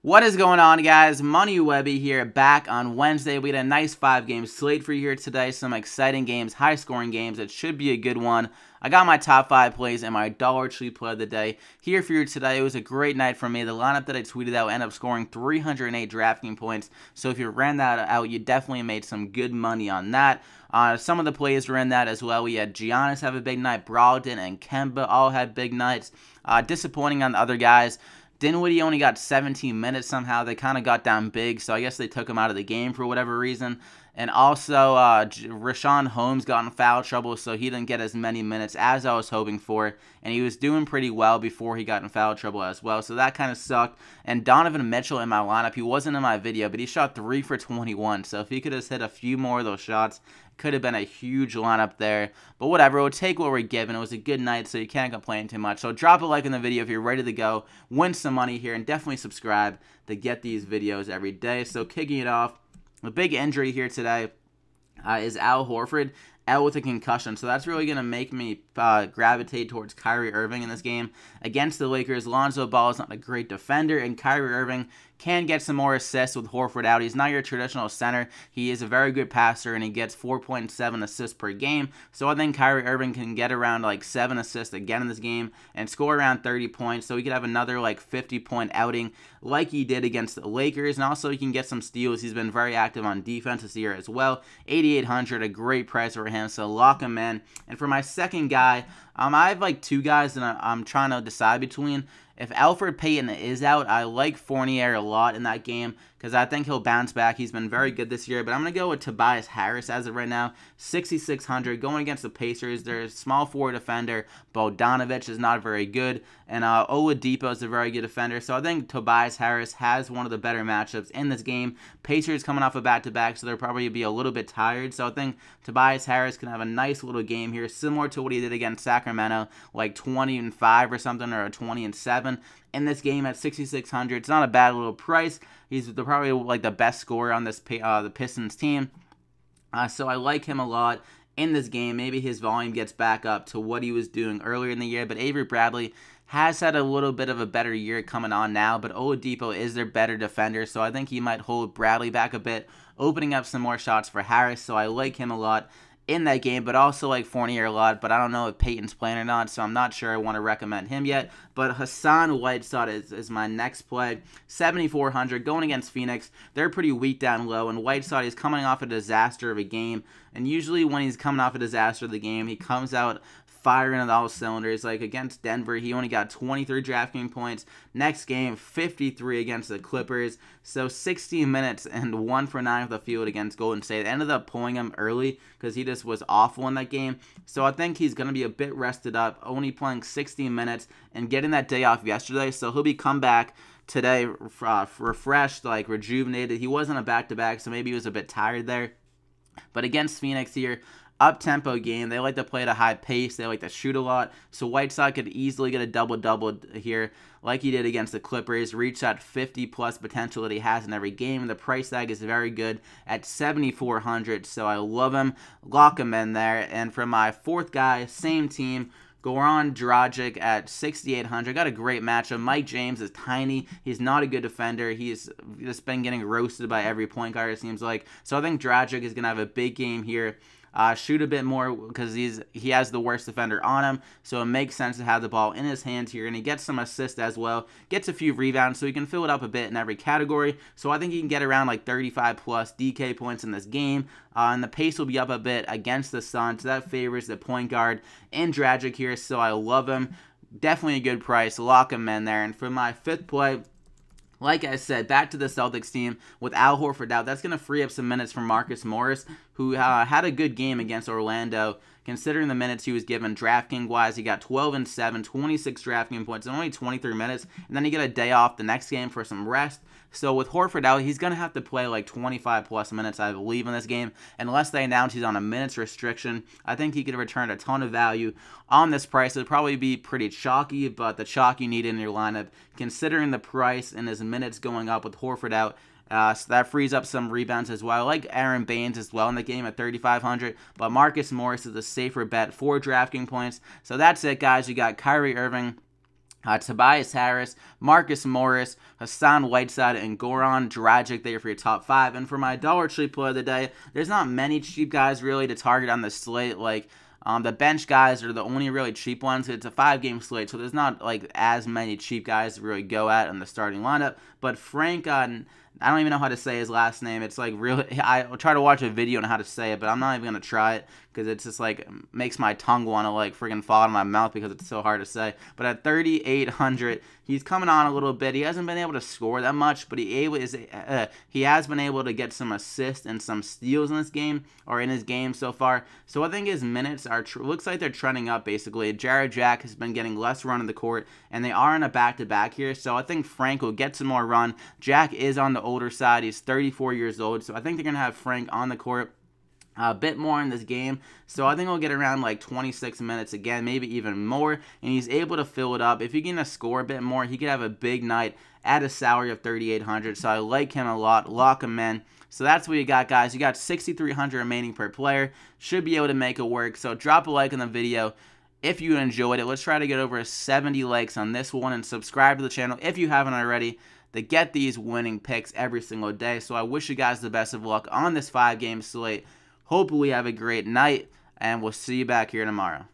What is going on, guys? Money Webby here, back on Wednesday. We had a nice 5-game slate for you here today. Some exciting games, high-scoring games. It should be a good one. I got my top 5 plays and my Dollar Tree play of the day here for you today. It was a great night for me. The lineup that I tweeted out ended up scoring 308 DraftKings points. So if you ran that out, you definitely made some good money on that. Some of the plays were in that as well. We had Giannis have a big night. Brogdon and Kemba all had big nights. Disappointing on the other guys. Dinwiddie only got 17 minutes somehow. They kind of got down big, so I guess they took him out of the game for whatever reason. And also, Richaun Holmes got in foul trouble, so he didn't get as many minutes as I was hoping for. And he was doing pretty well before he got in foul trouble as well, so that kind of sucked. And Donovan Mitchell in my lineup, he wasn't in my video, but he shot 3 for 21. So if he could have hit a few more of those shots, could have been a huge lineup there. But whatever, we'll take what we're given. It was a good night, so you can't complain too much. So drop a like in the video if you're ready to go, win some money here, and definitely subscribe to get these videos every day. So kicking it off, a big injury here today is Al Horford. Out with a concussion, so that's really going to make me gravitate towards Kyrie Irving in this game. Against the Lakers, Lonzo Ball is not a great defender, and Kyrie Irving can get some more assists with Horford out. He's not your traditional center. He is a very good passer, and he gets 4.7 assists per game. So I think Kyrie Irving can get around like 7 assists again in this game and score around 30 points. So he could have another like 50-point outing like he did against the Lakers. And also he can get some steals. He's been very active on defense this year as well. 8,800, a great price for him. So lock him in. And for my second guy, I have like 2 guys that I'm trying to decide between. If Elfrid Payton is out, I like Fournier a lot in that game because I think he'll bounce back. He's been very good this year, but I'm going to go with Tobias Harris as of right now. 6,600 going against the Pacers. Their small forward defender, Bogdanovic, is not very good, and Oladipo is a very good defender. So I think Tobias Harris has one of the better matchups in this game. Pacers coming off a back-to-back, so they'll probably be a little bit tired. So I think Tobias Harris can have a nice little game here, similar to what he did against Sacramento, like 20-5 or something, or a 20-7. In this game at 6,600, it's not a bad little price. He's probably like the best scorer on this the Pistons team, so I like him a lot in this game. Maybe his volume gets back up to what he was doing earlier in the year, but Avery Bradley has had a little bit of a better year coming on now, but Oladipo is their better defender, so I think he might hold Bradley back a bit, opening up some more shots for Harris, so I like him a lot in that game, but also like Fournier a lot, but I don't know if Peyton's playing or not, so I'm not sure I want to recommend him yet. But Hassan Whiteside is my next play. 7,400 going against Phoenix. They're pretty weak down low, and Whiteside is coming off a disaster of a game, and usually when he's coming off a disaster of the game, he comes out firing on all cylinders. Like against Denver, he only got 23 DraftKings points. Next game, 53 against the Clippers. So 16 minutes and 1 for 9 of the field against Golden State. Ended up pulling him early because he just was awful in that game. So I think he's going to be a bit rested up, only playing 16 minutes and getting that day off yesterday. So he'll be come back today refreshed, like rejuvenated. He wasn't a back-to-back, so maybe he was a bit tired there. But against Phoenix here, up-tempo game. They like to play at a high pace. They like to shoot a lot. So Whiteside could easily get a double-double here like he did against the Clippers. Reach that 50-plus potential that he has in every game. The price tag is very good at 7,400, so I love him. Lock him in there. And for my fourth guy, same team, Goran Dragic at 6,800. Got a great matchup. Mike James is tiny. He's not a good defender. He's just been getting roasted by every point guard, it seems like. So I think Dragic is going to have a big game here. Shoot a bit more because he has the worst defender on him, so it makes sense to have the ball in his hands here, and he gets some assists as well, gets a few rebounds, so he can fill it up a bit in every category. So I think he can get around like 35 plus DK points in this game, and the pace will be up a bit against the Suns, so that favors the point guard in Dragic here, so I love him. Definitely a good price. Lock him in there. And for my fifth play, like I said, back to the Celtics team with Al Horford out. That's going to free up some minutes for Marcus Morris, who had a good game against Orlando. Considering the minutes he was given DraftKings-wise, he got 12 and 7, 26 DraftKings points in only 23 minutes, and then he got a day off the next game for some rest. So with Horford out, he's going to have to play like 25-plus minutes, I believe, in this game. Unless they announce he's on a minutes restriction, I think he could return a ton of value on this price. It'd probably be pretty chalky, but the chalk you need in your lineup, considering the price and his minutes going up with Horford out, so that frees up some rebounds as well. I like Aaron Baines as well in the game at 3,500, but Marcus Morris is a safer bet for DraftKings points. So that's it, guys. You got Kyrie Irving Tobias Harris, Marcus Morris, Hassan Whiteside, and Goran Dragic there for your top 5. And for my dollar cheap play of the day, there's not many cheap guys really to target on the slate. Like, the bench guys are the only really cheap ones. It's a 5-game slate, so there's not like as many cheap guys to really go at in the starting lineup. But Frank, I don't even know how to say his last name. It's like really, I'll try to watch a video on how to say it, but I'm not even going to try it because it's just like makes my tongue want to like freaking fall out of my mouth because it's so hard to say. But at 3,800, he's coming on a little bit. He hasn't been able to score that much, but he has been able to get some assists and some steals in this game, or in his game so far. So I think his minutes are looks like they're trending up basically. Jack has been getting less run in the court, and they are in a back-to-back here. So I think Frank will get some more run. Jack is on the older side. He's 34 years old, so I think they're going to have Frank on the court a bit more in this game. So I think we'll get around like 26 minutes again, maybe even more, and he's able to fill it up. If he can score a bit more, he could have a big night at a salary of 3,800. So I like him a lot. Lock him in. So that's what you got, guys. You got 6,300 remaining per player. Should be able to make it work. So drop a like on the video if you enjoyed it. Let's try to get over 70 likes on this one, and subscribe to the channel if you haven't already to get these winning picks every single day. So I wish you guys the best of luck on this 5-game slate. Hopefully have a great night, and we'll see you back here tomorrow.